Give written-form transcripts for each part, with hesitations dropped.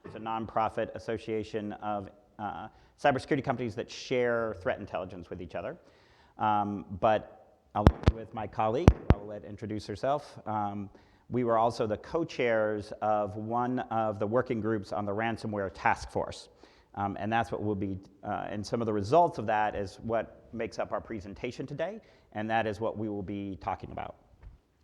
is a nonprofit association of cybersecurity companies that share threat intelligence with each other. But I'll with my colleague, I'll let introduce herself. We were also the co-chairs of one of the working groups on the ransomware task force. And that's what we'll be, and some of the results of that is what makes up our presentation today, and that is what we will be talking about.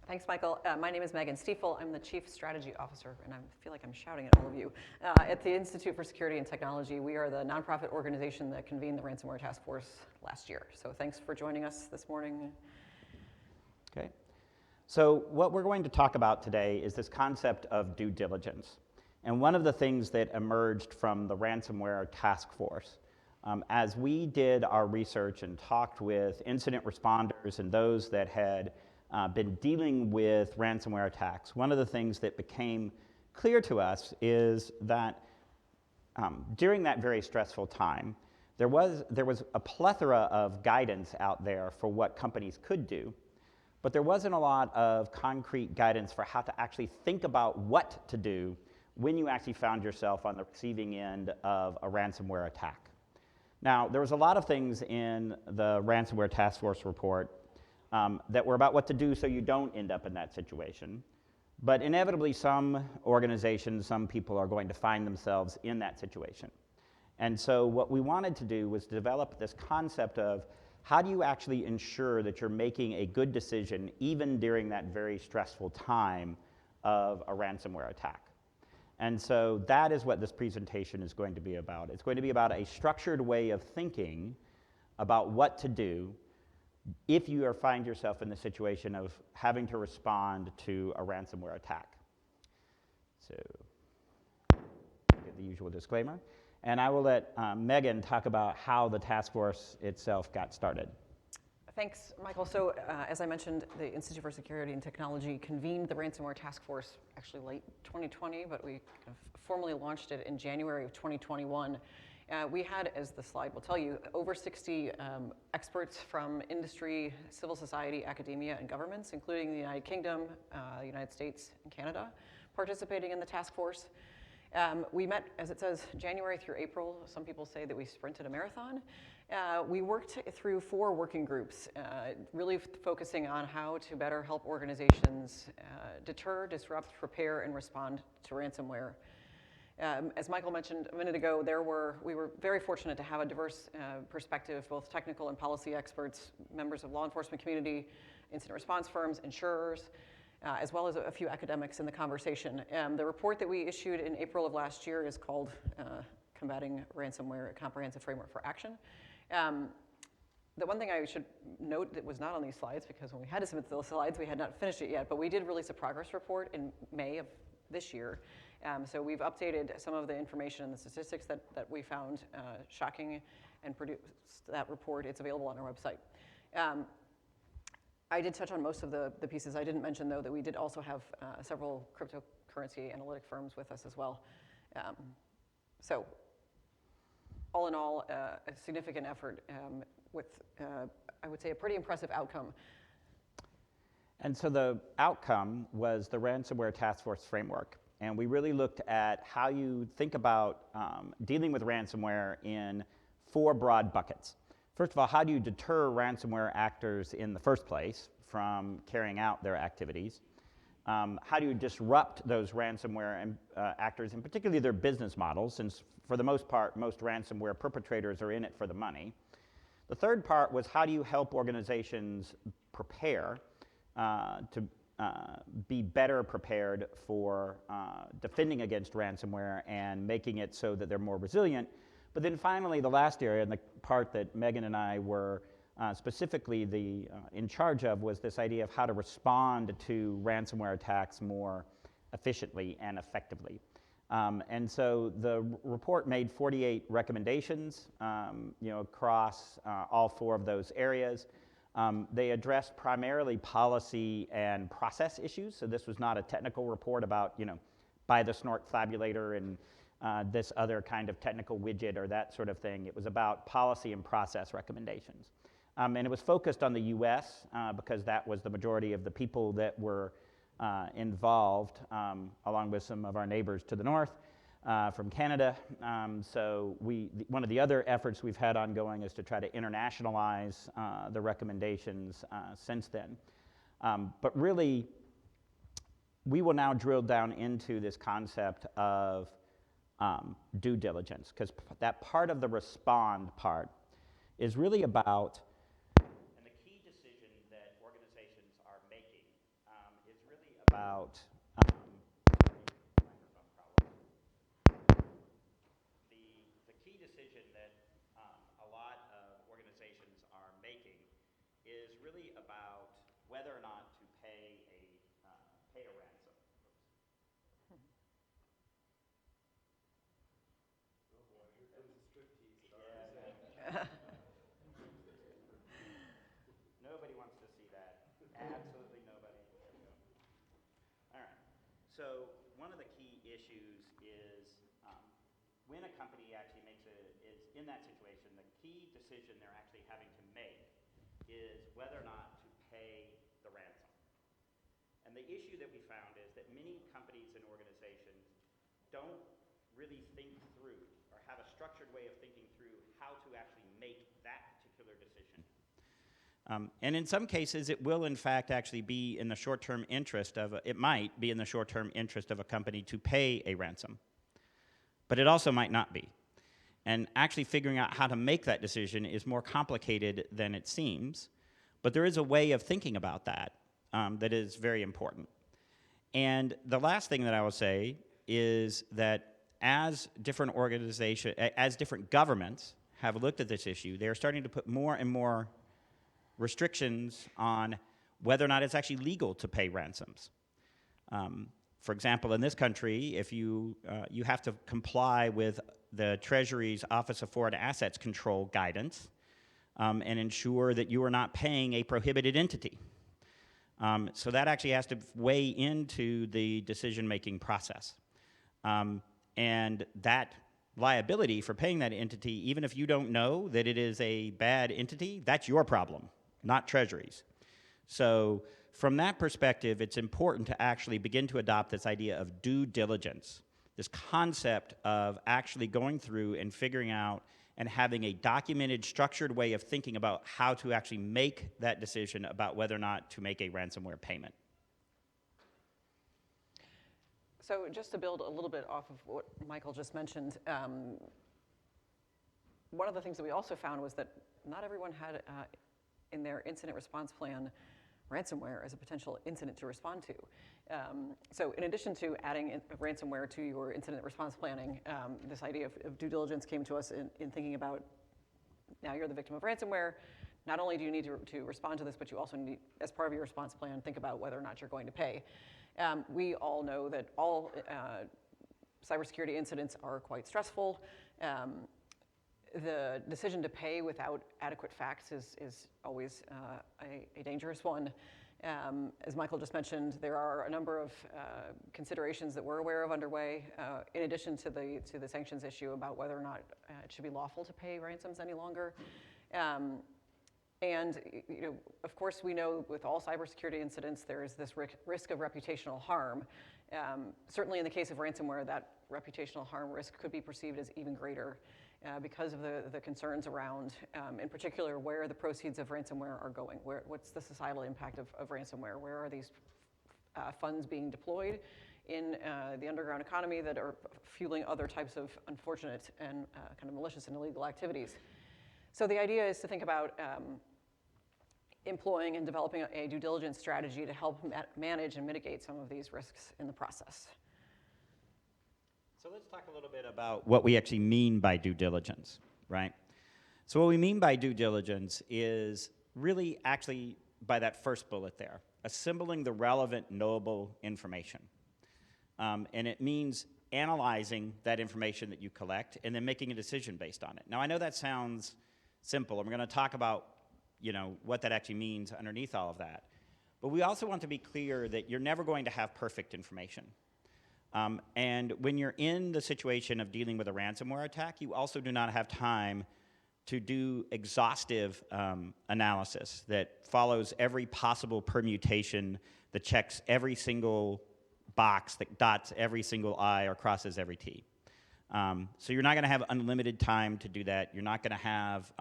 Thanks, Michael. My name is Megan Stiefel. I'm the Chief Strategy Officer, and I feel like I'm shouting at all of you. At the Institute for Security and Technology, we are the nonprofit organization that convened the Ransomware Task Force last year. So thanks for joining us this morning. Okay. So what we're going to talk about today is this concept of due diligence. And one of the things that emerged from the Ransomware Task Force, as we did our research and talked with incident responders and those that had been dealing with ransomware attacks, one of the things that became clear to us is that during that very stressful time, there was a plethora of guidance out there for what companies could do, but there wasn't a lot of concrete guidance for how to actually think about what to do when you actually found yourself on the receiving end of a ransomware attack. Now, there was a lot of things in the Ransomware Task Force report that were about what to do so you don't end up in that situation. But inevitably, some organizations, some people are going to find themselves in that situation. And so what we wanted to do was develop this concept of how do you actually ensure that you're making a good decision even during that very stressful time of a ransomware attack. And so that is what this presentation is going to be about. It's going to be about a structured way of thinking about what to do if you find yourself in the situation of having to respond to a ransomware attack. So, get the usual disclaimer. And I will let Megan talk about how the task force itself got started. Thanks, Michael. So as I mentioned, the Institute for Security and Technology convened the Ransomware Task Force actually late 2020, but we kind of formally launched it in January of 2021. We had, as the slide will tell you, over 60 experts from industry, civil society, academia, and governments, including the United Kingdom, the United States, and Canada, participating in the task force. We met, as it says, January through April. Some people say that we sprinted a marathon. We worked through 4 working groups, really focusing on how to better help organizations deter, disrupt, prepare, and respond to ransomware. As Michael mentioned a minute ago, we were very fortunate to have a diverse perspective, both technical and policy experts, members of law enforcement community, incident response firms, insurers, as well as a few academics in the conversation. The report that we issued in April of last year is called Combating Ransomware, a Comprehensive Framework for Action. The one thing I should note that was not on these slides, because when we had to submit those slides, we had not finished it yet, but we did release a progress report in May of this year. So we've updated some of the information and the statistics that we found shocking and produced that report. It's available on our website. I did touch on most of the pieces. I didn't mention, though, that we did also have several cryptocurrency analytic firms with us as well. So all in all, a significant effort with, I would say, a pretty impressive outcome. And so the outcome was the Ransomware Task Force framework. And we really looked at how you think about dealing with ransomware in 4 broad buckets. First of all, how do you deter ransomware actors in the first place from carrying out their activities? How do you disrupt those ransomware actors, and particularly their business models, since for the most part, most ransomware perpetrators are in it for the money. The third part was how do you help organizations prepare to be better prepared for defending against ransomware and making it so that they're more resilient. But then finally, the last area, and the part that Megan and I were specifically in charge of, was this idea of how to respond to ransomware attacks more efficiently and effectively. And so the report made 48 recommendations across all 4 of those areas. They addressed primarily policy and process issues. So this was not a technical report about, buy the snort tabulator and this other kind of technical widget or that sort of thing. It was about policy and process recommendations. And it was focused on the US because that was the majority of the people that were involved, along with some of our neighbors to the north. from Canada. One of the other efforts we've had ongoing is to try to internationalize the recommendations since then. But really, we will now drill down into this concept of due diligence, because that part of the respond part is really about, and the key decision that organizations are making is really about the key decision that a lot of organizations are making is really about whether or not to pay a ransom. Nobody wants to see that. Absolutely nobody. There we go. All right. So one of the key issues is when a company actually is in that situation, the key decision they're actually having to make is whether or not to pay the ransom. And the issue that we found is that many companies and organizations don't really think through or have a structured way of thinking through how to actually make that particular decision. And in some cases, it will in fact actually be in the short-term interest of, it might be in the short-term interest of a company to pay a ransom. But it also might not be. And actually figuring out how to make that decision is more complicated than it seems. But there is a way of thinking about that that is very important. And the last thing that I will say is that as different governments have looked at this issue, they are starting to put more and more restrictions on whether or not it's actually legal to pay ransoms. For example, in this country, if you have to comply with the Treasury's Office of Foreign Assets Control guidance and ensure that you are not paying a prohibited entity. So that actually has to weigh into the decision-making process. And that liability for paying that entity, even if you don't know that it is a bad entity, that's your problem, not Treasury's. So from that perspective, it's important to actually begin to adopt this idea of due diligence, this concept of actually going through and figuring out and having a documented, structured way of thinking about how to actually make that decision about whether or not to make a ransomware payment. So just to build a little bit off of what Michael just mentioned, one of the things that we also found was that not everyone had in their incident response plan ransomware as a potential incident to respond to. So in addition to adding ransomware to your incident response planning, this idea of due diligence came to us in thinking about, now you're the victim of ransomware, not only do you need to respond to this, but you also need, as part of your response plan, think about whether or not you're going to pay. We all know that all cybersecurity incidents are quite stressful. The decision to pay without adequate facts is always a dangerous one. As Michael just mentioned, there are a number of considerations that we're aware of underway, in addition to the sanctions issue about whether or not it should be lawful to pay ransoms any longer. And of course, we know with all cybersecurity incidents, there is this risk of reputational harm. Certainly in the case of ransomware, that reputational harm risk could be perceived as even greater because of the concerns around, in particular, where the proceeds of ransomware are going. What's the societal impact of ransomware? Where are these funds being deployed in the underground economy that are fueling other types of unfortunate and kind of malicious and illegal activities? So the idea is to think about employing and developing a due diligence strategy to help manage and mitigate some of these risks in the process. So let's talk a little bit about what we actually mean by due diligence, right? So what we mean by due diligence is really actually by that first bullet there, assembling the relevant knowable information. And it means analyzing that information that you collect and then making a decision based on it. Now, I know that sounds simple, and we're going to talk about what that actually means underneath all of that. But we also want to be clear that you're never going to have perfect information. And when you're in the situation of dealing with a ransomware attack, you also do not have time to do exhaustive analysis that follows every possible permutation, that checks every single box, that dots every single I or crosses every T. So you're not going to have unlimited time to do that. You're not going to have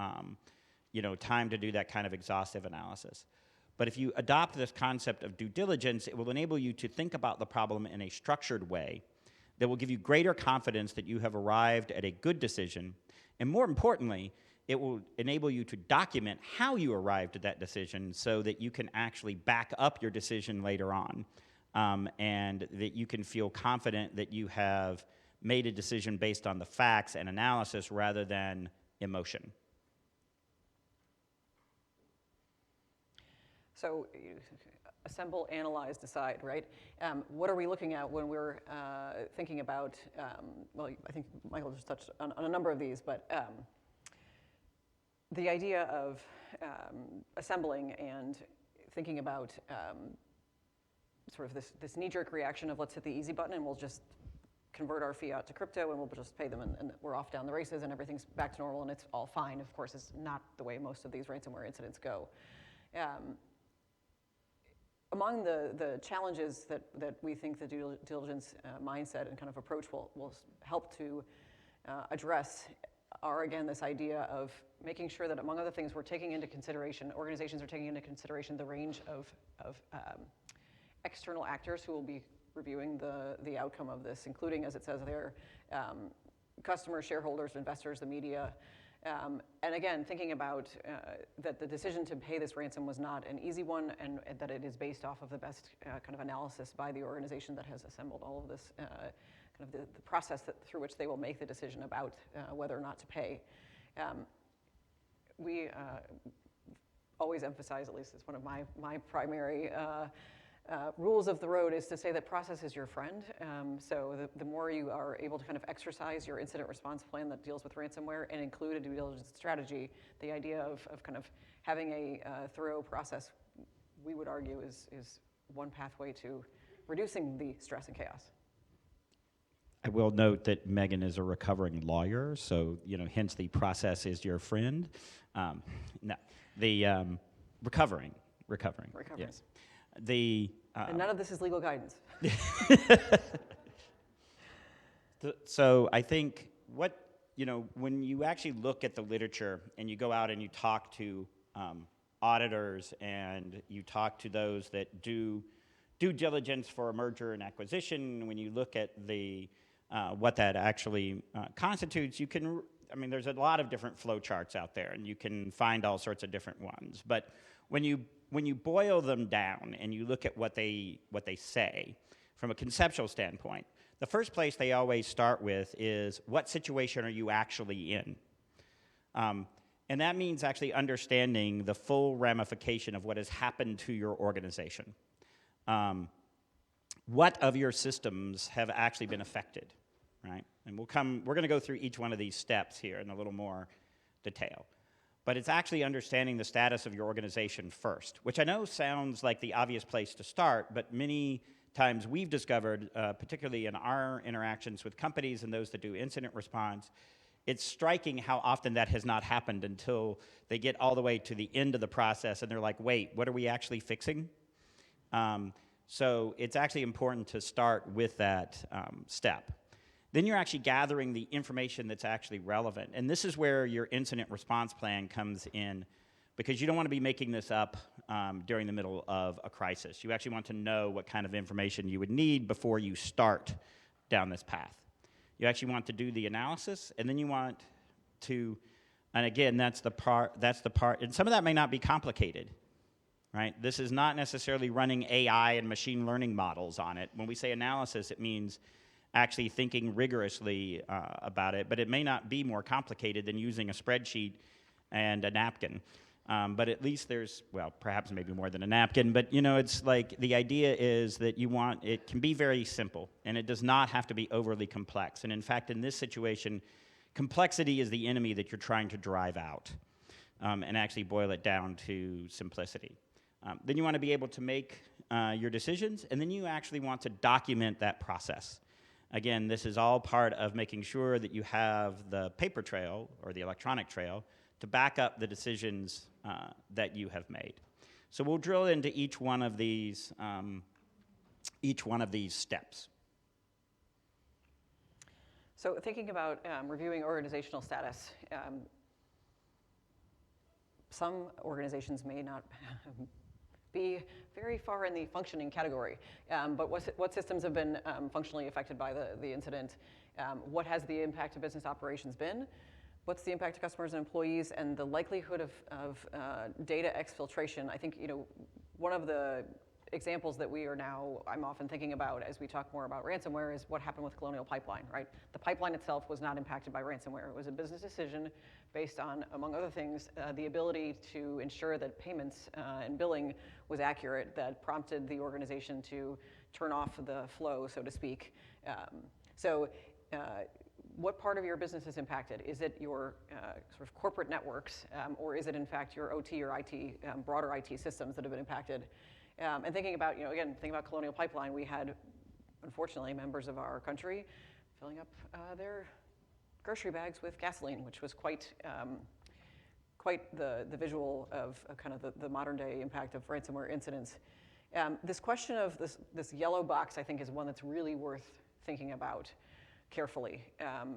time to do that kind of exhaustive analysis. But if you adopt this concept of due diligence, it will enable you to think about the problem in a structured way that will give you greater confidence that you have arrived at a good decision. And more importantly, it will enable you to document how you arrived at that decision so that you can actually back up your decision later on, and that you can feel confident that you have made a decision based on the facts and analysis rather than emotion. So assemble, analyze, decide, right? What are we looking at when we're thinking about, well, I think Michael just touched on a number of these, but the idea of assembling and thinking about sort of this knee-jerk reaction of let's hit the easy button and we'll just convert our fiat to crypto and we'll just pay them and we're off down the races and everything's back to normal and it's all fine, of course, is not the way most of these ransomware incidents go. Among the challenges that we think the due diligence mindset and kind of approach will help to address are, again, this idea of making sure that, among other things, we're taking into consideration, organizations are taking into consideration the range of external actors who will be reviewing the outcome of this, including, as it says there, customers, shareholders, investors, the media. And again, thinking about that the decision to pay this ransom was not an easy one and that it is based off of the best kind of analysis by the organization that has assembled all of this, kind of the process through which they will make the decision about whether or not to pay. We always emphasize, at least it's one of my primary rules of the road, is to say that process is your friend. So the more you are able to kind of exercise your incident response plan that deals with ransomware and include a due diligence strategy, the idea of kind of having a thorough process, we would argue, is one pathway to reducing the stress and chaos. I will note that Megan is a recovering lawyer, so hence the process is your friend. No, the recovering. Yes. And none of this is legal guidance. So I think when you actually look at the literature and you go out and you talk to auditors and you talk to those that do due diligence for a merger and acquisition, when you look at the what that actually constitutes, there's a lot of different flow charts out there, and you can find all sorts of different ones. But when you boil them down and you look at what they say from a conceptual standpoint, the first place they always start with is, what situation are you actually in? And that means actually understanding the full ramification of what has happened to your organization. What of your systems have actually been affected, right? And we're going to go through each one of these steps here in a little more detail. But it's actually understanding the status of your organization first, which I know sounds like the obvious place to start, but many times we've discovered, particularly in our interactions with companies and those that do incident response, it's striking how often that has not happened until they get all the way to the end of the process and they're like, wait, what are we actually fixing? So it's actually important to start with that step. Then you're actually gathering the information that's actually relevant. And this is where your incident response plan comes in, because you don't want to be making this up during the middle of a crisis. You actually want to know what kind of information you would need before you start down this path. You actually want to do the analysis, and then you want to, and again, that's the part, and some of that may not be complicated, right? This is not necessarily running AI and machine learning models on it. When we say analysis, it means actually thinking rigorously about it, but it may not be more complicated than using a spreadsheet and a napkin. But at least there's, well, perhaps maybe more than a napkin, but it's like the idea is that it can be very simple, and it does not have to be overly complex. And in fact, in this situation, complexity is the enemy that you're trying to drive out, and actually boil it down to simplicity. Then you want to be able to make your decisions, and then you actually want to document that process. Again, this is all part of making sure that you have the paper trail or the electronic trail to back up the decisions that you have made. So we'll drill into each one of these steps. So thinking about reviewing organizational status, some organizations may not be very far in the functioning category, but what systems have been functionally affected by the incident? What has the impact of business operations been? What's the impact to customers and employees, and the likelihood of data exfiltration? I think one of the examples that I'm often thinking about as we talk more about ransomware is what happened with Colonial Pipeline, right? The pipeline itself was not impacted by ransomware. It was a business decision based on, among other things, the ability to ensure that payments and billing was accurate that prompted the organization to turn off the flow, so to speak. What part of your business is impacted? Is it your sort of corporate networks, or is it in fact your OT or IT, broader IT systems that have been impacted? And thinking about, thinking about Colonial Pipeline, we had, unfortunately, members of our country filling up their grocery bags with gasoline, which was quite the visual of kind of the modern day impact of ransomware incidents. This question of this yellow box, I think, is one that's really worth thinking about carefully.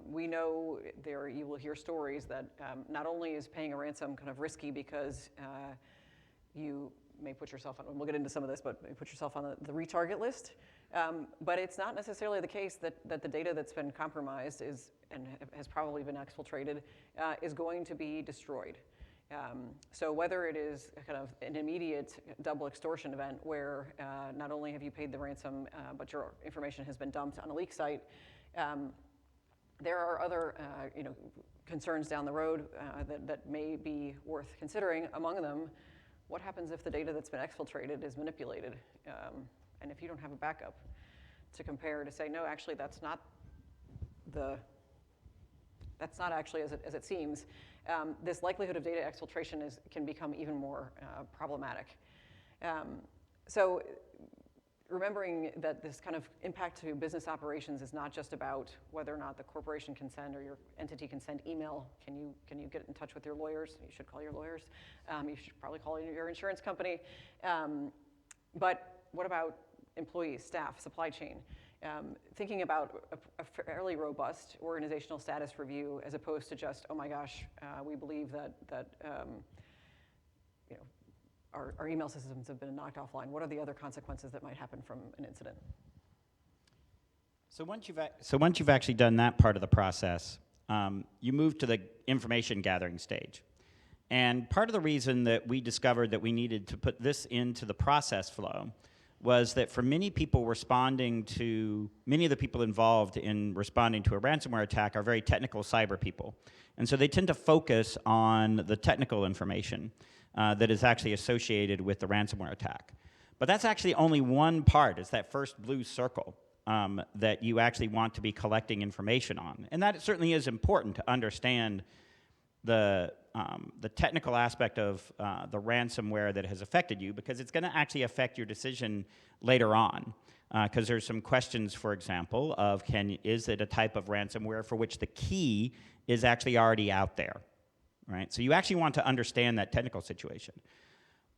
We know you will hear stories that not only is paying a ransom kind of risky because you may put yourself on, we'll get into some of this, but put yourself on the retarget list. But it's not necessarily the case that the data that's been compromised and has probably been exfiltrated is going to be destroyed. So whether it is kind of an immediate double extortion event where not only have you paid the ransom, but your information has been dumped on a leak site, there are other concerns down the road that may be worth considering. Among them, what happens if the data that's been exfiltrated is manipulated? And if you don't have a backup to compare to say, no, actually, that's not actually as it seems, this likelihood of data exfiltration can become even more problematic. So remembering that this kind of impact to business operations is not just about whether or not the corporation can send or your entity can send email. Can you get in touch with your lawyers? You should call your lawyers. You should probably call your insurance company. But what about employees, staff, supply chain? Thinking about a fairly robust organizational status review as opposed to just, oh my gosh, we believe that our email systems have been knocked offline. What are the other consequences that might happen from an incident? So once you've actually done that part of the process, you move to the information gathering stage. And part of the reason that we discovered that we needed to put this into the process flow was that for many of the people involved in responding to a ransomware attack are very technical cyber people. And so they tend to focus on the technical information that is actually associated with the ransomware attack. But that's actually only one part. It's that first blue circle that you actually want to be collecting information on. And that certainly is important to understand the technical aspect of the ransomware that has affected you, because it's going to actually affect your decision later on. Because there's some questions, for example, of is it a type of ransomware for which the key is actually already out there, right? So you actually want to understand that technical situation.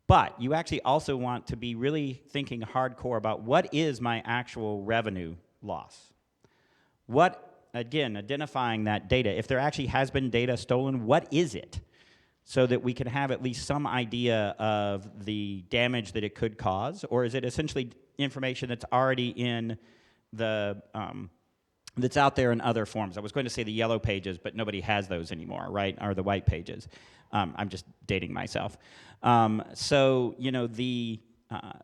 But you actually also want to be really thinking hardcore about what is my actual revenue loss? Again, identifying that data. If there actually has been data stolen, what is it? So that we can have at least some idea of the damage that it could cause, or is it essentially information that's already in that's out there in other forms? I was going to say the yellow pages, but nobody has those anymore, right? Or the white pages. I'm just dating myself. So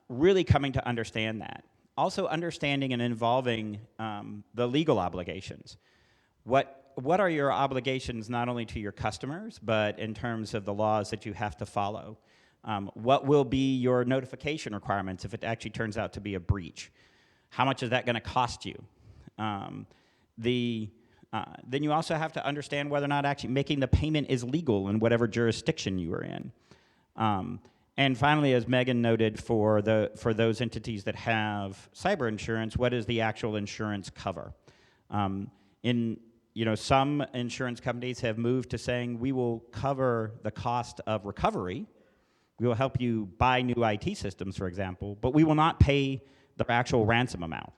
really coming to understand that. Also understanding and involving the legal obligations. What are your obligations not only to your customers, but in terms of the laws that you have to follow? What will be your notification requirements if it actually turns out to be a breach? How much is that going to cost you? Then you also have to understand whether or not actually making the payment is legal in whatever jurisdiction you are in. And finally, as Megan noted, for those entities that have cyber insurance, what does the actual insurance cover? Some insurance companies have moved to saying we will cover the cost of recovery. We will help you buy new IT systems, for example, but we will not pay the actual ransom amount.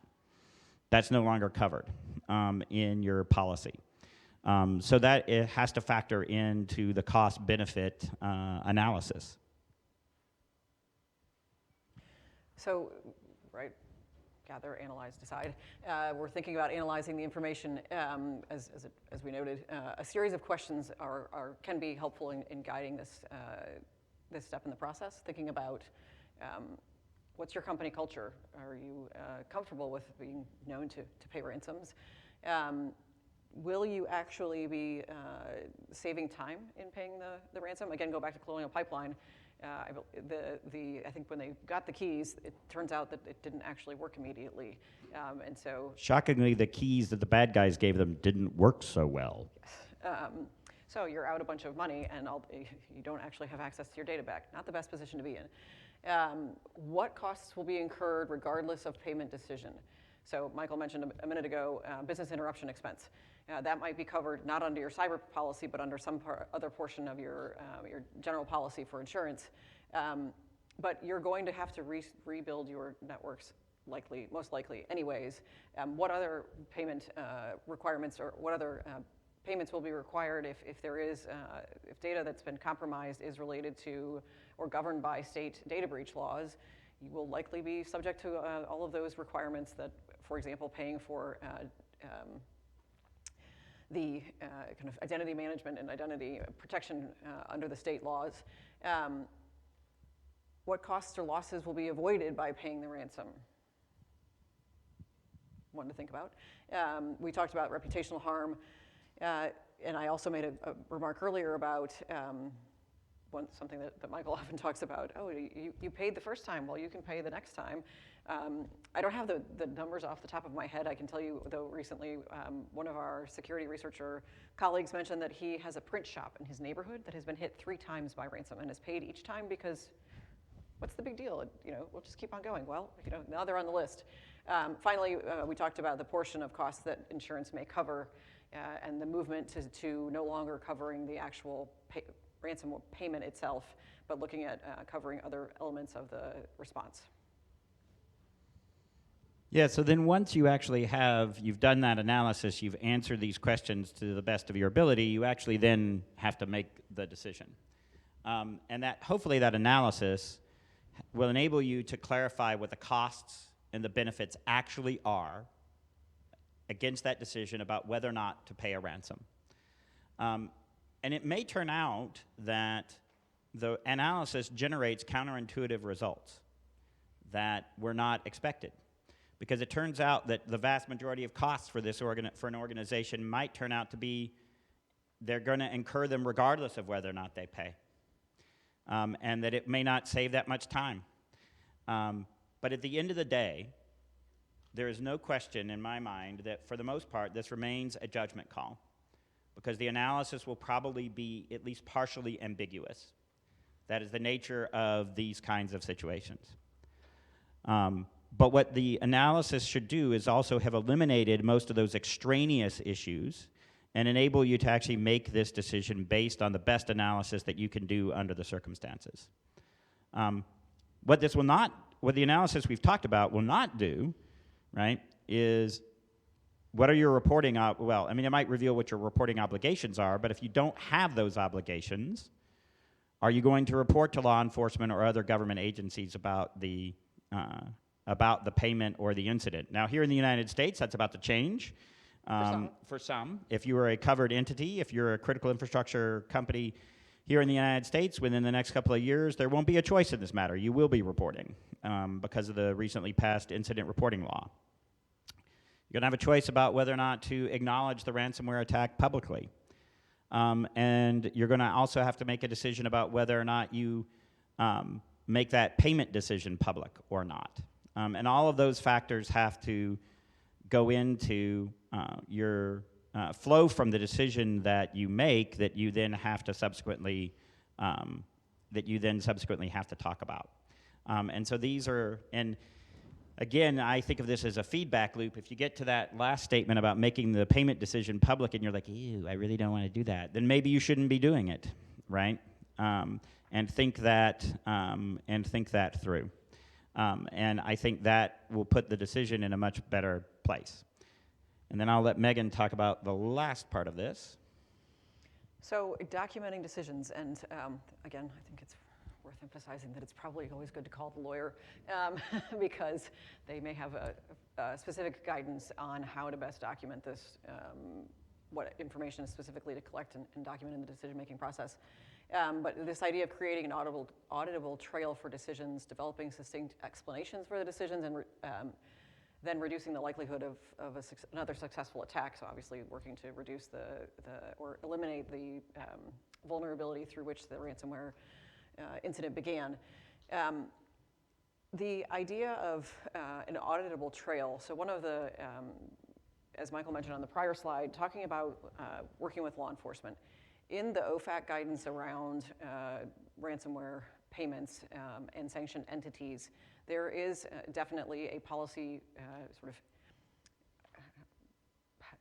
That's no longer covered. in your policy. So that it has to factor into the cost-benefit analysis. So, right, gather, analyze, decide. We're thinking about analyzing the information. As we noted, a series of questions can be helpful in guiding this step in the process. Thinking about what's your company culture? Are you comfortable with being known to pay ransoms? Will you actually be saving time in paying the ransom? Again, go back to Colonial Pipeline. I think when they got the keys, it turns out that it didn't actually work immediately, and so shockingly, the keys that the bad guys gave them didn't work so well. So you're out a bunch of money, and you don't actually have access to your data back. Not the best position to be in. What costs will be incurred regardless of payment decision? So Michael mentioned a minute ago, business interruption expense. That might be covered not under your cyber policy, but under some other portion of your general policy for insurance. But you're going to have to rebuild your networks most likely anyways. What other payment requirements or what other payments will be required if data that's been compromised is related to or governed by state data breach laws? You will likely be subject to all of those requirements that, for example, paying for the kind of identity management and identity protection under the state laws. What costs or losses will be avoided by paying the ransom? One to think about. We talked about reputational harm, and I also made a remark earlier about something that Michael often talks about. Oh, you paid the first time, well, you can pay the next time. I don't have the numbers off the top of my head. I can tell you, though, recently one of our security researcher colleagues mentioned that he has a print shop in his neighborhood that has been hit 3 times by ransom and has paid each time because what's the big deal? We'll just keep on going. Well, now they're on the list. Finally, we talked about the portion of costs that insurance may cover and the movement to no longer covering the actual ransom payment itself, but looking at covering other elements of the response. Yeah, so then once you actually you've done that analysis, you've answered these questions to the best of your ability, you actually then have to make the decision. And hopefully that analysis will enable you to clarify what the costs and the benefits actually are against that decision about whether or not to pay a ransom. And it may turn out that the analysis generates counterintuitive results that were not expected. Because it turns out that the vast majority of costs for an organization might turn out to be, they're going to incur them regardless of whether or not they pay. And that it may not save that much time. But at the end of the day, there is no question in my mind that for the most part, this remains a judgment call. Because the analysis will probably be at least partially ambiguous. That is the nature of these kinds of situations. But what the analysis should do is also have eliminated most of those extraneous issues and enable you to actually make this decision based on the best analysis that you can do under the circumstances. What the analysis we've talked about will not do, right, is what are your reporting, it might reveal what your reporting obligations are, but if you don't have those obligations, are you going to report to law enforcement or other government agencies about the payment or the incident? Now, here in the United States, that's about to change. For some. If you are a covered entity, if you're a critical infrastructure company here in the United States, within the next couple of years, there won't be a choice in this matter. You will be reporting because of the recently passed incident reporting law. You're going to have a choice about whether or not to acknowledge the ransomware attack publicly. And you're going to also have to make a decision about whether or not you make that payment decision public or not. And all of those factors have to go into your flow from the decision that you make that you then have to subsequently have to talk about. And so these are, and again, I think of this as a feedback loop. If you get to that last statement about making the payment decision public and you're like, ew, I really don't want to do that, then maybe you shouldn't be doing it, right? And think that through. And I think that will put the decision in a much better place. And then I'll let Megan talk about the last part of this. So documenting decisions, and again, I think it's worth emphasizing that it's probably always good to call the lawyer because they may have a specific guidance on how to best document this, what information is specifically to collect and document in the decision-making process. But this idea of creating an auditable trail for decisions, developing succinct explanations for the decisions, and then reducing the likelihood of another successful attack. So obviously working to reduce or eliminate the vulnerability through which the ransomware incident began. The idea of an auditable trail, so one of the, as Michael mentioned on the prior slide, talking about working with law enforcement. In the OFAC guidance around ransomware payments and sanctioned entities, there is definitely a policy sort of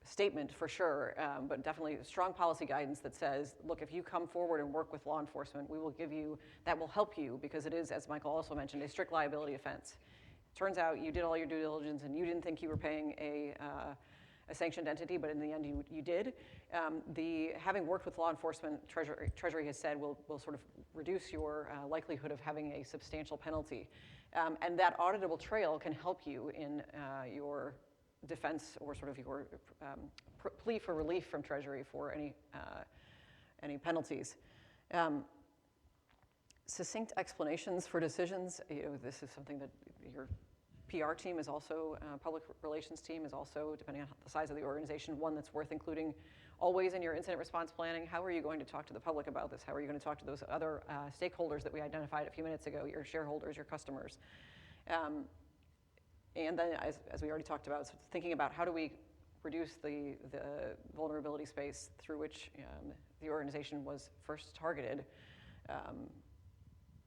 statement for sure, but definitely strong policy guidance that says, look, if you come forward and work with law enforcement, we will give you, that will help you because it is, as Michael also mentioned, a strict liability offense. Turns out you did all your due diligence and you didn't think you were paying a sanctioned entity, but in the end you did. Having worked with law enforcement, Treasury has said will sort of reduce your likelihood of having a substantial penalty. And that auditable trail can help you in your defense or sort of your plea for relief from Treasury for any penalties. Succinct explanations for decisions. This is something that your PR team is also, public relations team is also, depending on the size of the organization, one that's worth including always in your incident response planning. How are you going to talk to the public about this? How are you going to talk to those other stakeholders that we identified a few minutes ago, your shareholders, your customers? And then, as we already talked about, so thinking about how do we reduce the vulnerability space through which the organization was first targeted,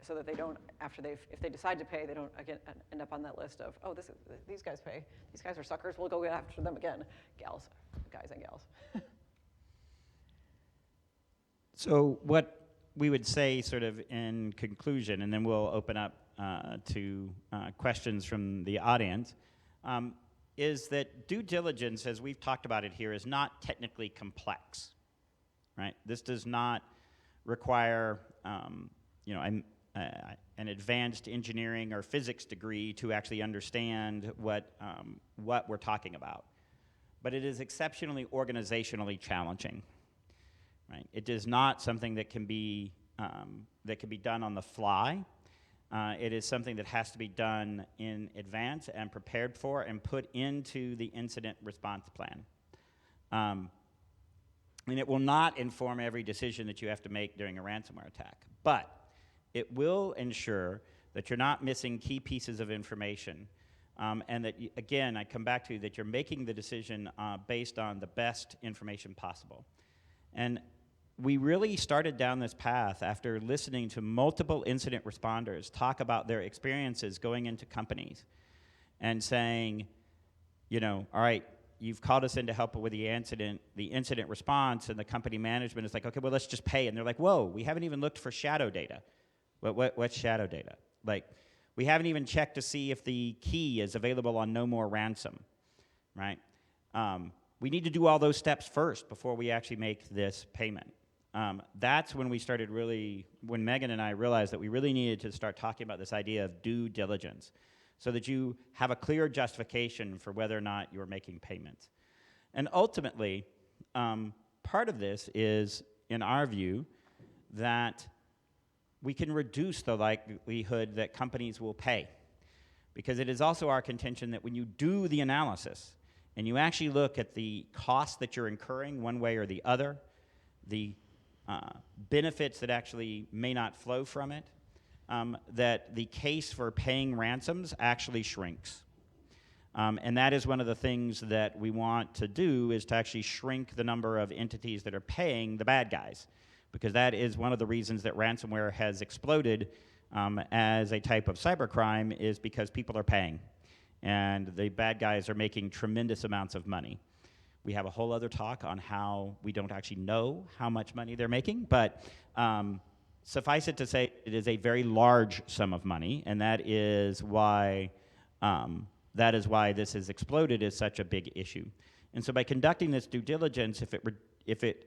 so that they don't, if they decide to pay, they don't again end up on that list of, oh, these guys pay, these guys are suckers, we'll go get after them again, guys and gals. So what we would say sort of in conclusion, and then we'll open up to questions from the audience, is that due diligence, as we've talked about it here, is not technically complex, right? This does not require, an advanced engineering or physics degree to actually understand what we're talking about. But it is exceptionally organizationally challenging, right? It is not something that can be done on the fly. It is something that has to be done in advance and prepared for and put into the incident response plan. And it will not inform every decision that you have to make during a ransomware attack, but it will ensure that you're not missing key pieces of information, and that, again, I come back to that you're making the decision based on the best information possible. And we really started down this path after listening to multiple incident responders talk about their experiences going into companies and saying, all right, you've called us in to help with the incident response, and the company management is like, okay, well, let's just pay. And they're like, whoa, we haven't even looked for shadow data. What's shadow data? Like, we haven't even checked to see if the key is available on No More Ransom, right? We need to do all those steps first before we actually make this payment. That's when we started when Megan and I realized that we really needed to start talking about this idea of due diligence so that you have a clear justification for whether or not you're making payments. And ultimately, part of this is, in our view, that we can reduce the likelihood that companies will pay. Because it is also our contention that when you do the analysis and you actually look at the costs that you're incurring one way or the other, the benefits that actually may not flow from it, that the case for paying ransoms actually shrinks. And that is one of the things that we want to do, is to actually shrink the number of entities that are paying the bad guys, because that is one of the reasons that ransomware has exploded as a type of cybercrime, is because people are paying, and the bad guys are making tremendous amounts of money. We have a whole other talk on how we don't actually know how much money they're making, but suffice it to say, it is a very large sum of money, and that is why this has exploded as such a big issue. And so by conducting this due diligence, if it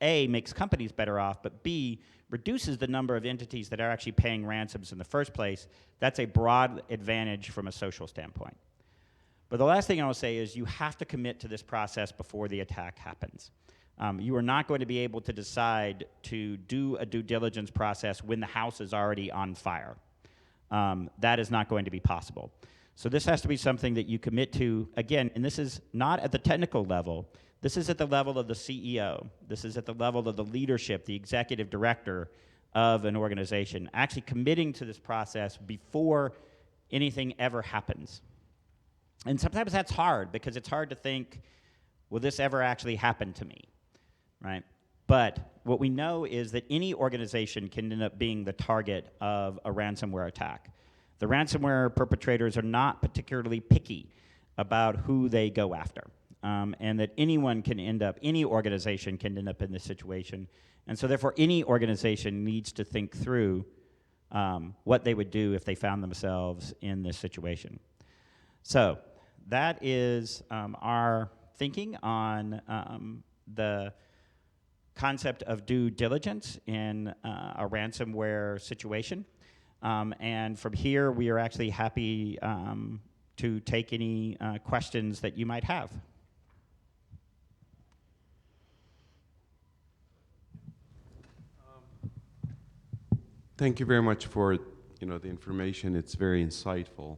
A, makes companies better off, but B, reduces the number of entities that are actually paying ransoms in the first place, that's a broad advantage from a social standpoint. But the last thing I will say is you have to commit to this process before the attack happens. You are not going to be able to decide to do a due diligence process when the house is already on fire. That is not going to be possible. So this has to be something that you commit to, again, and this is not at the technical level. This is at the level of the CEO. This is at the level of the leadership, the executive director of an organization, actually committing to this process before anything ever happens. And sometimes that's hard because it's hard to think, will this ever actually happen to me, right? But what we know is that any organization can end up being the target of a ransomware attack. The ransomware perpetrators are not particularly picky about who they go after. And that anyone can end up, any organization can end up in this situation. And so therefore, any organization needs to think through what they would do if they found themselves in this situation. So that is our thinking on the concept of due diligence in a ransomware situation. And from here, we are actually happy to take any questions that you might have. Thank you very much for the information. It's very insightful.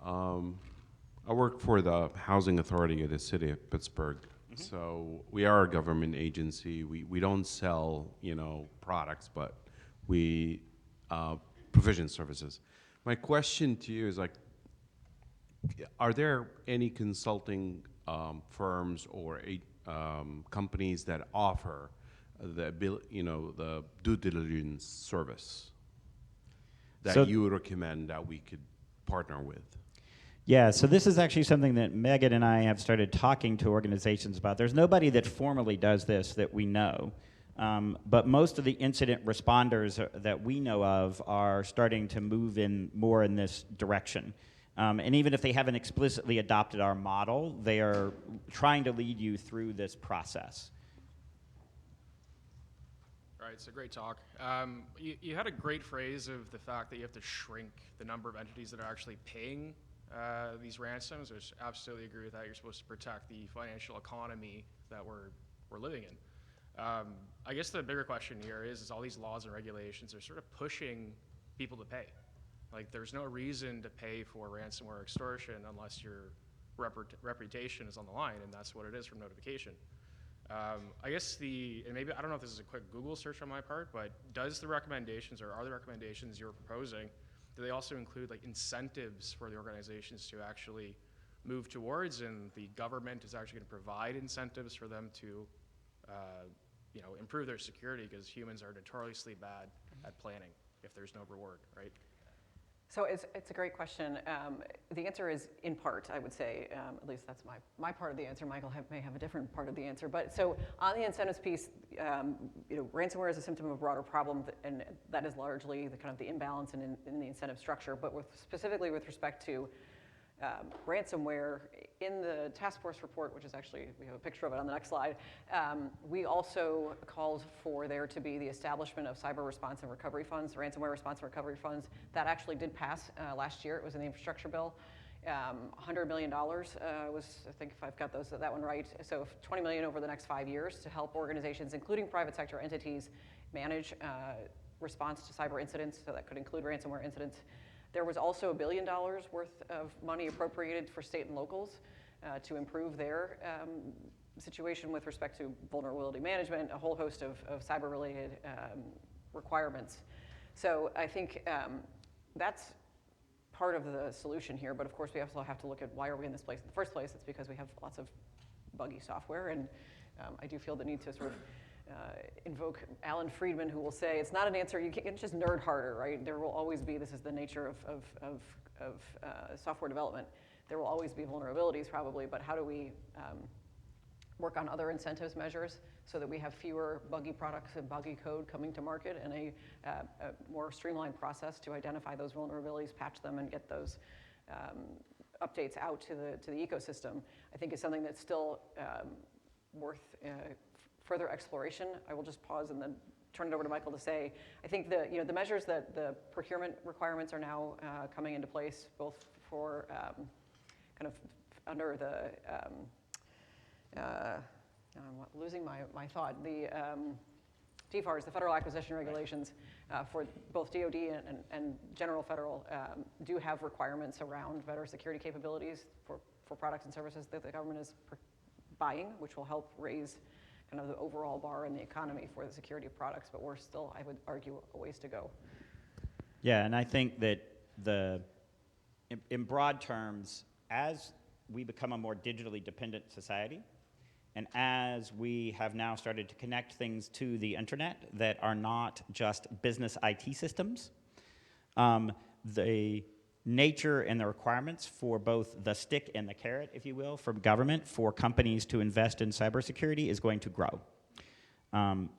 I work for the Housing Authority of the City of Pittsburgh. Mm-hmm. So we are a government agency. We don't sell products, but we provision services. My question to you is are there any consulting firms or companies that offer the due diligence service that you would recommend that we could partner with? Yeah, so this is actually something that Megan and I have started talking to organizations about. There's nobody that formally does this that we know, but most of the incident responders that we know of are starting to move more in this direction. And even if they haven't explicitly adopted our model, they are trying to lead you through this process. All right, it's a great talk. You had a great phrase of the fact that you have to shrink the number of entities that are actually paying these ransoms. I absolutely agree with that. You're supposed to protect the financial economy that we're living in. I guess the bigger question here is all these laws and regulations are sort of pushing people to pay. Like, there's no reason to pay for ransomware extortion unless your reputation is on the line, and that's what it is from notification. I guess and maybe, I don't know if this is a quick Google search on my part, but does the recommendations, or are the recommendations you're proposing, do they also include incentives for the organizations to actually move towards, and the government is actually going to provide incentives for them to improve their security, because humans are notoriously bad at planning if there's no reward, right? So it's a great question. The answer is in part, I would say, at least that's my part of the answer. Michael may have a different part of the answer. But so on the incentives piece, ransomware is a symptom of a broader problem, and that is largely the kind of the imbalance in the incentive structure. But specifically with respect to ransomware, in the task force report, which is actually, we have a picture of it on the next slide, we also called for there to be the establishment of cyber response and recovery funds, ransomware response and recovery funds. That actually did pass last year. It was in the infrastructure bill. $100 million was, I think if I've got that one right, so $20 million over the next 5 years to help organizations, including private sector entities, manage response to cyber incidents, so that could include ransomware incidents. There was also $1 billion worth of money appropriated for state and locals to improve their situation with respect to vulnerability management, a whole host of cyber-related requirements. So I think that's part of the solution here, but of course we also have to look at why are we in this place in the first place. It's because we have lots of buggy software, and I do feel the need to sort of invoke Alan Friedman, who will say it's not an answer, you can't just nerd harder, right? There will always be, this is the nature of software development, there will always be vulnerabilities probably, but how do we work on other incentives measures so that we have fewer buggy products and buggy code coming to market, and a more streamlined process to identify those vulnerabilities, patch them, and get those updates out to the ecosystem, I think is something that's still worth further exploration. I will just pause and then turn it over to Michael to say, I think the measures that the procurement requirements are now coming into place, both for kind of under the, I'm losing my thought, the DFARS, the Federal Acquisition Regulations, for both DoD and general federal do have requirements around better security capabilities for products and services that the government is buying, which will help raise kind of the overall bar in the economy for the security of products, but we're still, I would argue, a ways to go. Yeah, and I think that in broad terms, as we become a more digitally dependent society, and as we have now started to connect things to the internet that are not just business IT systems, the nature and the requirements for both the stick and the carrot, if you will, from government for companies to invest in cybersecurity is going to grow.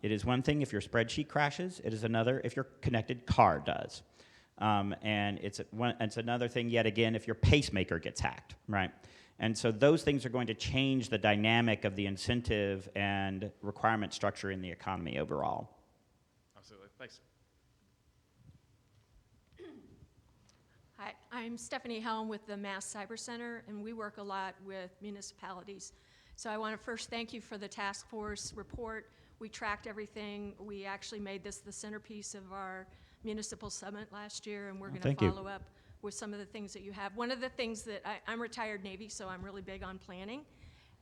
It is one thing if your spreadsheet crashes. It is another if your connected car does. And it's another thing yet again if your pacemaker gets hacked, right? And so those things are going to change the dynamic of the incentive and requirement structure in the economy overall. Absolutely. Thanks. Hi, I'm Stephanie Helm with the Mass Cyber Center, and we work a lot with municipalities. So I want to first thank you for the task force report. We tracked everything. We actually made this the centerpiece of our municipal summit last year, and we're going to follow up with some of the things that you have. One of the things that I'm retired Navy, so I'm really big on planning,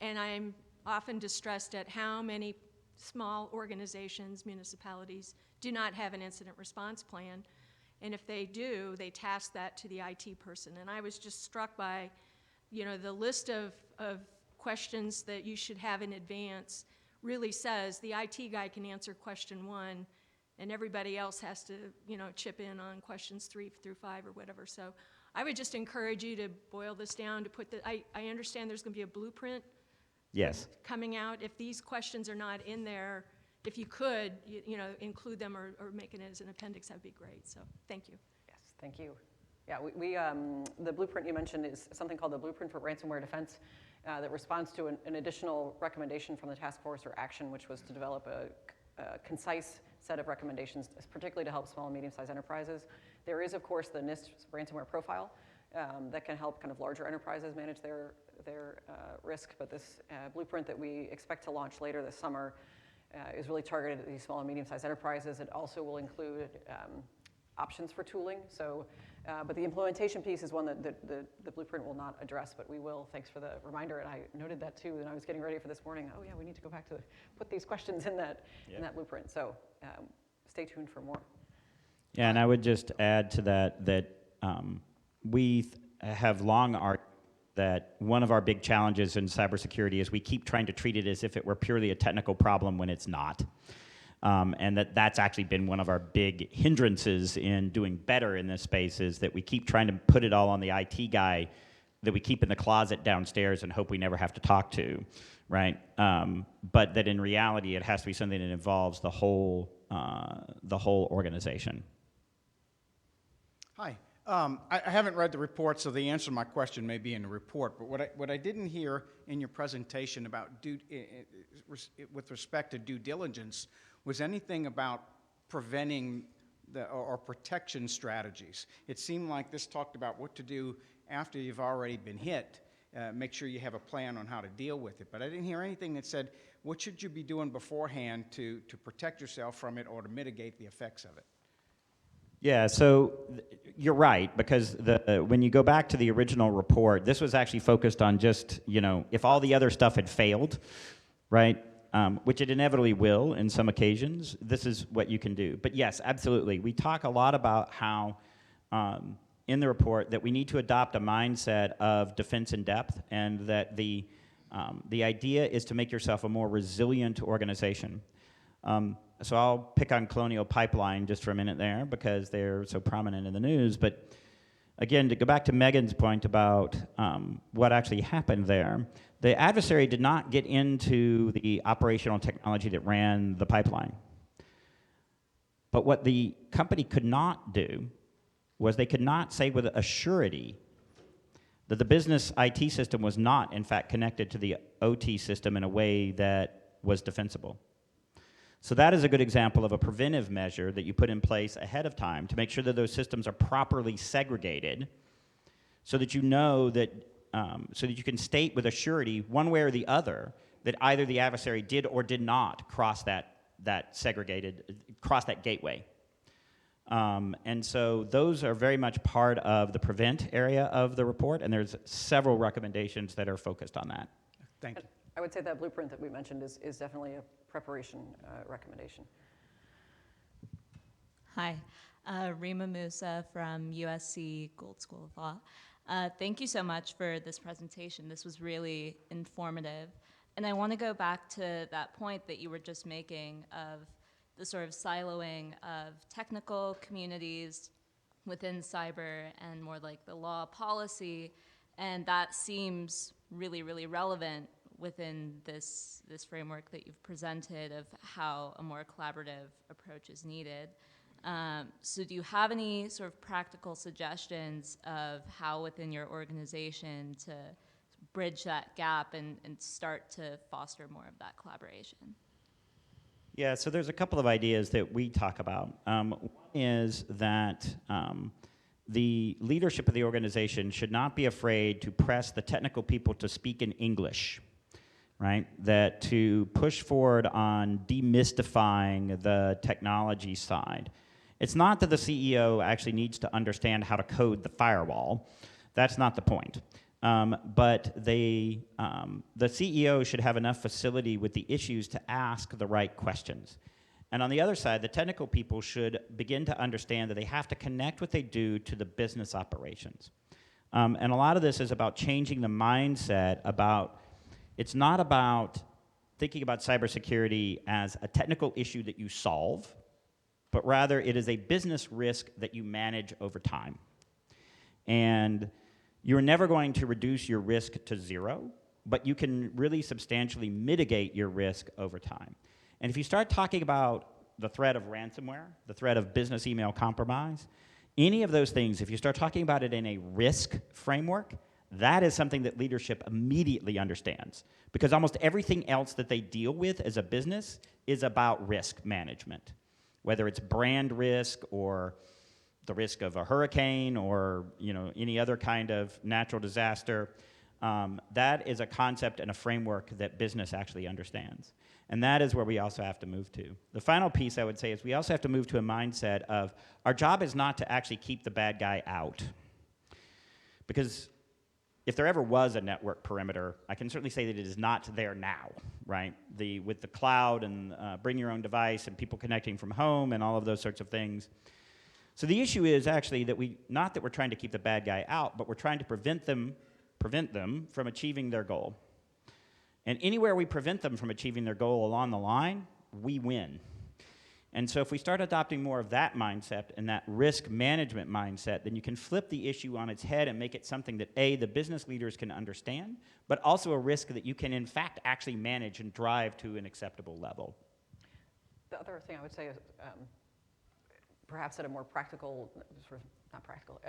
and I'm often distressed at how many small organizations, municipalities, do not have an incident response plan. And if they do, they task that to the IT person. And I was just struck by, the list of questions that you should have in advance really says the IT guy can answer question 1, and everybody else has to, chip in on questions 3 through 5 or whatever. So I would just encourage you to boil this down, to put I understand there's going to be a blueprint Yes. coming out. If these questions are not in there, if you could, include them or make it as an appendix, that'd be great. So thank you. Yes, thank you. Yeah, the blueprint you mentioned is something called the Blueprint for Ransomware Defense that responds to an additional recommendation from the task force or action, which was to develop a concise set of recommendations, particularly to help small and medium-sized enterprises. There is, of course, the NIST ransomware profile that can help kind of larger enterprises manage their risk, but this blueprint that we expect to launch later this summer is really targeted at these small and medium-sized enterprises. It also will include options for tooling. So, but the implementation piece is one that the blueprint will not address, but we will. Thanks for the reminder, and I noted that too when I was getting ready for this morning. Oh yeah, we need to go back to put these questions in that blueprint. So stay tuned for more. Yeah, and I would just add to that we have long argued that one of our big challenges in cybersecurity is we keep trying to treat it as if it were purely a technical problem when it's not. And that's actually been one of our big hindrances in doing better in this space is that we keep trying to put it all on the IT guy that we keep in the closet downstairs and hope we never have to talk to, right? But that in reality it has to be something that involves the whole organization. Hi. I haven't read the report, so the answer to my question may be in the report. But what I didn't hear in your presentation about with respect to due diligence was anything about preventing or protection strategies. It seemed like this talked about what to do after you've already been hit. Make sure you have a plan on how to deal with it. But I didn't hear anything that said what should you be doing beforehand to protect yourself from it or to mitigate the effects of it. Yeah, so you're right, because when you go back to the original report, this was actually focused on just, if all the other stuff had failed, right, which it inevitably will in some occasions, this is what you can do. But yes, absolutely. We talk a lot about how, in the report, that we need to adopt a mindset of defense in depth, and that the idea is to make yourself a more resilient organization. So I'll pick on Colonial Pipeline just for a minute there because they're so prominent in the news. But again, to go back to Megan's point about what actually happened there, the adversary did not get into the operational technology that ran the pipeline. But what the company could not do was they could not say with a surety that the business IT system was not, in fact, connected to the OT system in a way that was defensible. So that is a good example of a preventive measure that you put in place ahead of time to make sure that those systems are properly segregated so that you know that, so that you can state with a surety, one way or the other, that either the adversary did or did not cross that gateway. And so those are very much part of the prevent area of the report, and there's several recommendations that are focused on that. Thank you. I would say that blueprint that we mentioned is definitely a preparation recommendation. Hi, Rima Musa from USC Gould School of Law. Thank you so much for this presentation. This was really informative. And I want to go back to that point that you were just making of the sort of siloing of technical communities within cyber and more like the law policy. And that seems really, really relevant within this framework that you've presented of how a more collaborative approach is needed. So do you have any sort of practical suggestions of how within your organization to bridge that gap and start to foster more of that collaboration? Yeah, so there's a couple of ideas that we talk about. One is that the leadership of the organization should not be afraid to press the technical people to speak in English, right? That to push forward on demystifying the technology side. It's not that the CEO actually needs to understand how to code the firewall. That's not the point. But the CEO should have enough facility with the issues to ask the right questions. And on the other side, the technical people should begin to understand that they have to connect what they do to the business operations. And a lot of this is about changing the mindset about, it's not about thinking about cybersecurity as a technical issue that you solve, but rather it is a business risk that you manage over time. And you're never going to reduce your risk to zero, but you can really substantially mitigate your risk over time. And if you start talking about the threat of ransomware, the threat of business email compromise, any of those things, if you start talking about it in a risk framework, that is something that leadership immediately understands. Because almost everything else that they deal with as a business is about risk management. Whether it's brand risk or the risk of a hurricane or any other kind of natural disaster, that is a concept and a framework that business actually understands. And that is where we also have to move to. The final piece I would say is we also have to move to a mindset of our job is not to actually keep the bad guy out. Because if there ever was a network perimeter, I can certainly say that it is not there now, right? With the cloud and bring your own device and people connecting from home and all of those sorts of things. So the issue is actually that not that we're trying to keep the bad guy out, but we're trying to prevent them from achieving their goal. And anywhere we prevent them from achieving their goal along the line, we win. And so if we start adopting more of that mindset and that risk management mindset, then you can flip the issue on its head and make it something that A, the business leaders can understand, but also a risk that you can in fact actually manage and drive to an acceptable level. The other thing I would say is perhaps at a more practical, sort of not practical,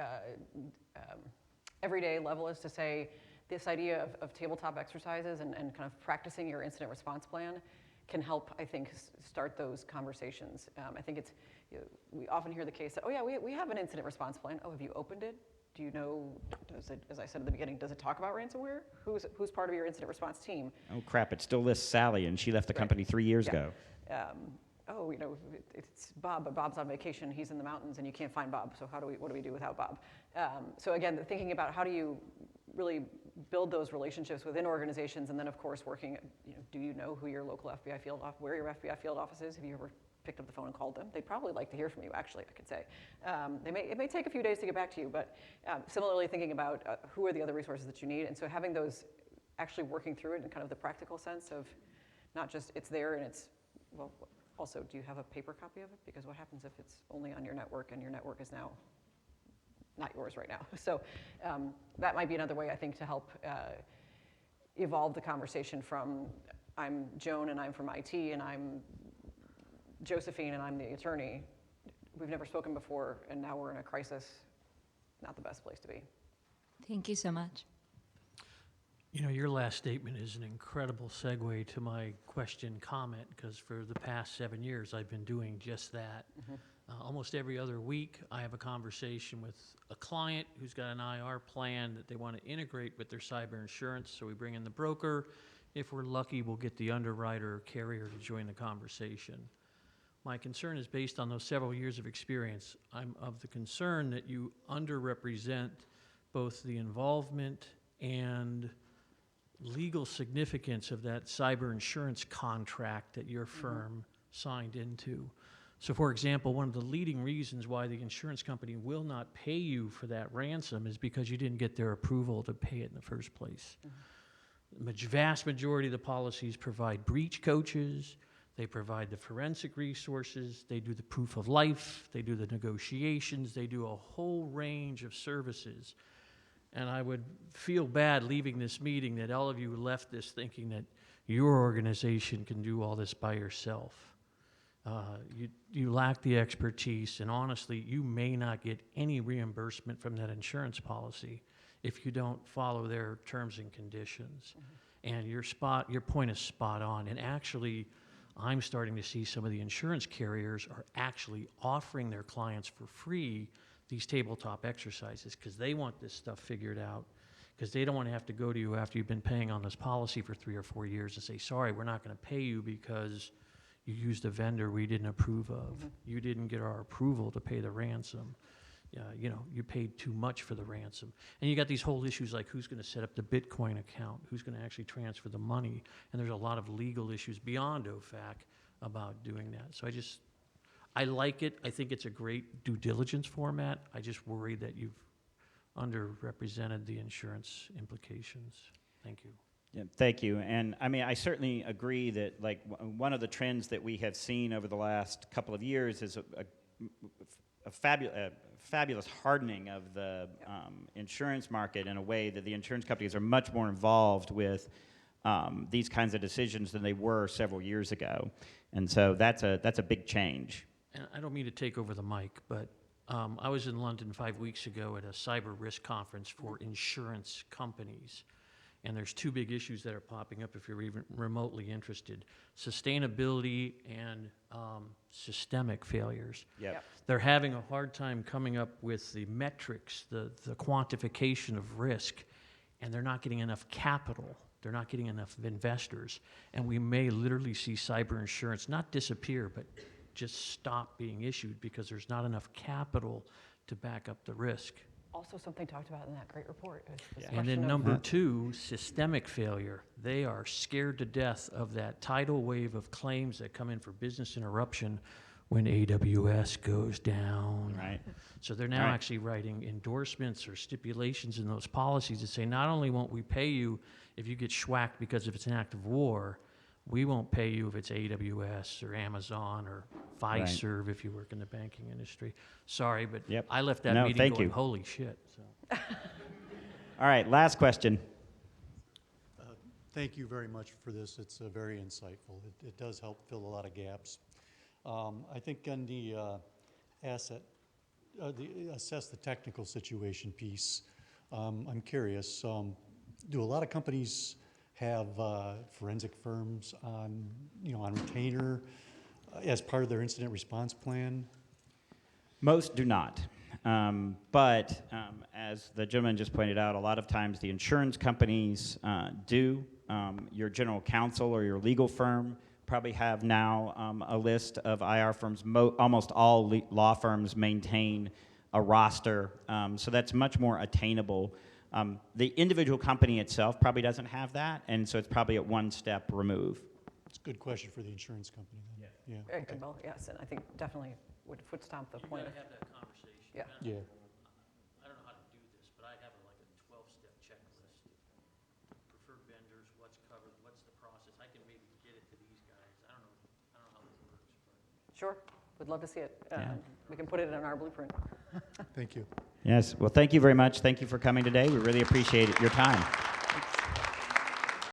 everyday level is to say this idea of tabletop exercises and kind of practicing your incident response plan can help, I think, start those conversations. I think it's, we often hear the case that, oh yeah, we have an incident response plan. Oh, have you opened it? Do you know, does it, as I said at the beginning, does it talk about ransomware? Who's part of your incident response team? Oh crap, it still lists Sally and she left the company 3 years ago. Oh, it's Bob, but Bob's on vacation. He's in the mountains, and you can't find Bob. So what do we do without Bob? So again, thinking about how do you really build those relationships within organizations, and then of course working. Do you know who your local FBI field office, where your FBI field office is? Have you ever picked up the phone and called them? They'd probably like to hear from you. Actually, I could say it may take a few days to get back to you, but similarly thinking about who are the other resources that you need, and so having those actually working through it in kind of the practical sense of not just it's there and it's well. Also, do you have a paper copy of it? Because what happens if it's only on your network and your network is now not yours right now? So that might be another way, I think, to help evolve the conversation from I'm Joan and I'm from IT and I'm Josephine and I'm the attorney. We've never spoken before and now we're in a crisis. Not the best place to be. Thank you so much. You know, your last statement is an incredible segue to my question comment, because for the past 7 years, I've been doing just that. Almost every other week, I have a conversation with a client who's got an IR plan that they want to integrate with their cyber insurance, so we bring in the broker. If we're lucky, we'll get the underwriter or carrier to join the conversation. My concern is based on those several years of experience. I'm of the concern that you underrepresent both the involvement and legal significance of that cyber insurance contract that your firm signed into. So for example, one of the leading reasons why the insurance company will not pay you for that ransom is because you didn't get their approval to pay it in the first place. The vast majority of the policies provide breach coaches, they provide the forensic resources, they do the proof of life, they do the negotiations, they do a whole range of services. And I would feel bad leaving this meeting that all of you left this thinking that your organization can do all this by yourself. You lack the expertise, and honestly, you may not get any reimbursement from that insurance policy if you don't follow their terms and conditions. And your point is spot on. And actually, I'm starting to see some of the insurance carriers are actually offering their clients for free these tabletop exercises because they want this stuff figured out, because they don't want to have to go to you after you've been paying on this policy for 3 or 4 years and say, sorry, we're not going to pay you because you used a vendor we didn't approve of. You didn't get our approval to pay the ransom. You know, you paid too much for the ransom. And you got these whole issues like who's going to set up the Bitcoin account, who's going to actually transfer the money, and there's a lot of legal issues beyond OFAC about doing that. So I like it. I think it's a great due diligence format. I just worry that you've underrepresented the insurance implications. Thank you. Yeah, thank you. And I mean, I certainly agree that like one of the trends that we have seen over the last couple of years is a fabulous hardening of the insurance market in a way that the insurance companies are much more involved with these kinds of decisions than they were several years ago. And so that's a big change. And I don't mean to take over the mic, but I was in London 5 weeks ago at a cyber risk conference for insurance companies. And there's 2 big issues that are popping up if you're even remotely interested: sustainability and systemic failures. Yep. They're having a hard time coming up with the metrics, the quantification of risk, and they're not getting enough capital. They're not getting enough investors. And we may literally see cyber insurance not disappear, but just stop being issued because there's not enough capital to back up the risk. Also something talked about in that great report. Is this And then question of- number 2, systemic failure. They are scared to death of that tidal wave of claims that come in for business interruption when AWS goes down. Right. So they're now Right. actually writing endorsements or stipulations in those policies that say not only won't we pay you if you get schwacked because if it's an act of war, we won't pay you if it's AWS or Amazon or Fiserv if you work in the banking industry. Sorry, but Yep. I left that No, meeting thank going, you. holy shit. So. All right, last question. Thank you very much for this. It's very insightful. It does help fill a lot of gaps. I think on the assess the technical situation piece, I'm curious, do a lot of companies have forensic firms on retainer as part of their incident response plan? Most do not. But as the gentleman just pointed out, a lot of times the insurance companies do. Your general counsel or your legal firm probably have now a list of IR firms. Almost all law firms maintain a roster, so that's much more attainable. The individual company itself probably doesn't have that, and so it's probably at one step remove. It's a good question for the insurance company then. Yeah. Very Okay. good, well, yes, and I think definitely would foot stomp the point. have that conversation. Yeah. Yeah. I don't know how to do this, but I have like a 12-step checklist. Preferred vendors, what's covered, what's the process. I can maybe get it to these guys. I don't know how this works. But. Sure, would love to see it. Yeah. We can put it in our blueprint. Thank you. Yes, well, thank you very much. Thank you for coming today. We really appreciate your time.